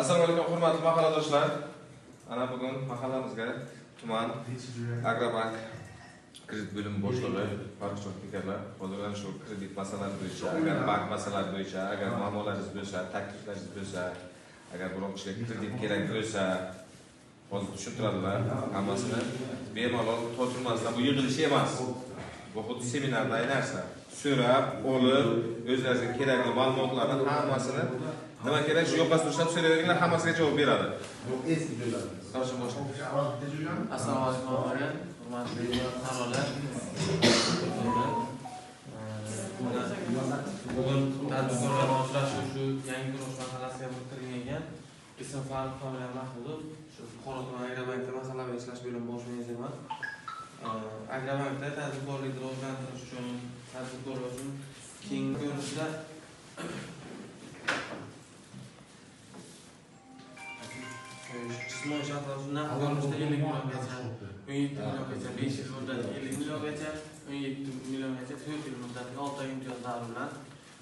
Assalomu alaykum hurmatli mahalladoshlar. Ana bugun mahallamizga tuman Agrobank kredit bo'limi boshlig'i Farruxjon Bekarlar hozirdan shu kredit masalalari bo'yicha, agar bank masalalari bo'yicha, agar muammolaringiz bo'lsa, takliflaringiz bo'lsa, agar biror kishiga kredit kerak bo'lsa, hozir tushuntiradilar. Hammasini bemalol tortilmasdan bu yig'ilish emas. Bu xuddi seminarday narsa. So'rab, olib, o'zlaringizga kerakli ma'lumotlarni hammasini nima kerak shu yoqasida ushlab so'rayveringlar, hammasiga javob beradi. Assalomu alaykum, hurmatli fuqarolar. Bugun tadbirkorlar uchrashuvi shu yangi qurilish masalasiga kirgan. Ismim Farruh Mahmudov, shu Buxoro tuman Agrobankda masalaviy ishlash bo'limi bosh menejeriman. Agrobankda tadbirkorlikni rivojlantirish uchun, tadbirkorlar uchun keng ko'rinishda jismoniy shaxslar naqd ko'rinishda 50 milliongacha, 17 milliongacha, 5 yil muddatga 50 milliongacha, 17 milliongacha 4 yil muddatga 6 oy imtiyozlari bilan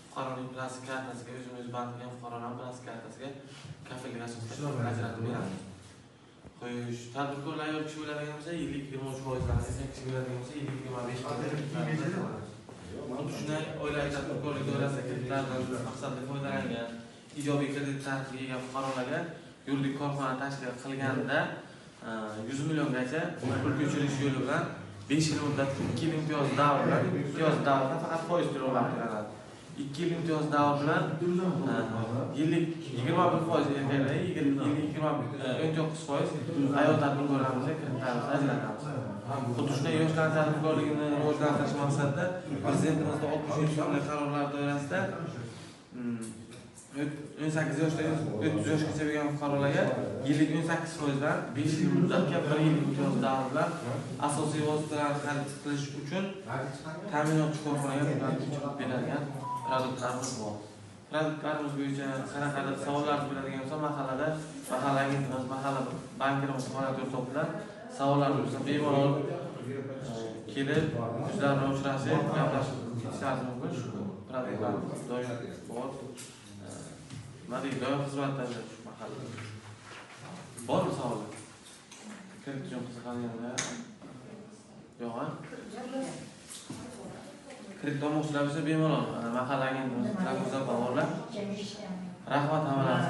fuqaroning plastik kartasiga, o'zimiz bankdan fuqaroning plastik kartasiga kafillik asosida ajratib beramiz. Xo'sh, tadbirkorlar ayol kishi bo'ladigan bo'lsa, yillik 23%, erkak kishi bo'ladigan bo'lsa, yillik 25%. Shunday oilaviy tadbirkorlik doirasida kreditlardan maqsadli foydalangan, ijobiy kredit tarixiga ega fuqarolarga yuridik korxona tashkil qilganda 100 milliongacha pul ko'chirish yo'li bilan 5 yil muddatli 2 yil imtiyoz davri bilan, imtiyoz davrida faqat foiz to'lovlari beriladi. 2 yil imtiyoz davri bilan yillik 21% erkaklarga, yillik 19% ayol tadbirkorlarimizga kreditlarni ajratamiz. Xuddi shunday yoshlar tadbirkorligini rivojlantirish maqsadida Prezidentimizning 60-yillik qarorlari doirasida 18 yoshdan 30 yoshgacha bo'lgan fuqarolarga yillik 18% dan 5 yil muddatga 1 yil imtiyoz davri bilan asosiy vositalarni xarid qilish uchun ta'minotchi korxonaga ko'chirib berilgan produktlarimiz bor. Produktlarimiz bo'yicha qanaqa savollar bo'ladigan bo'lsa, mahalla agentimiz, mahalla bankirimiz faoliyat o'rtoqlar savollar bo'lsa bemalol kelib, bizlar bilan uchrashib, gaplashib ketishingiz mumkin. Shu produktlarimiz doim bor. Doim xizmatlarda shu mahalla. Bormi savollar? Kredit uchun qiziqadiganlar? Yo'q, ha? Kredit olmoqchilar bo'lsa bemalol mahalla agentimiz takliflar borlar. Rahmat hammalarga.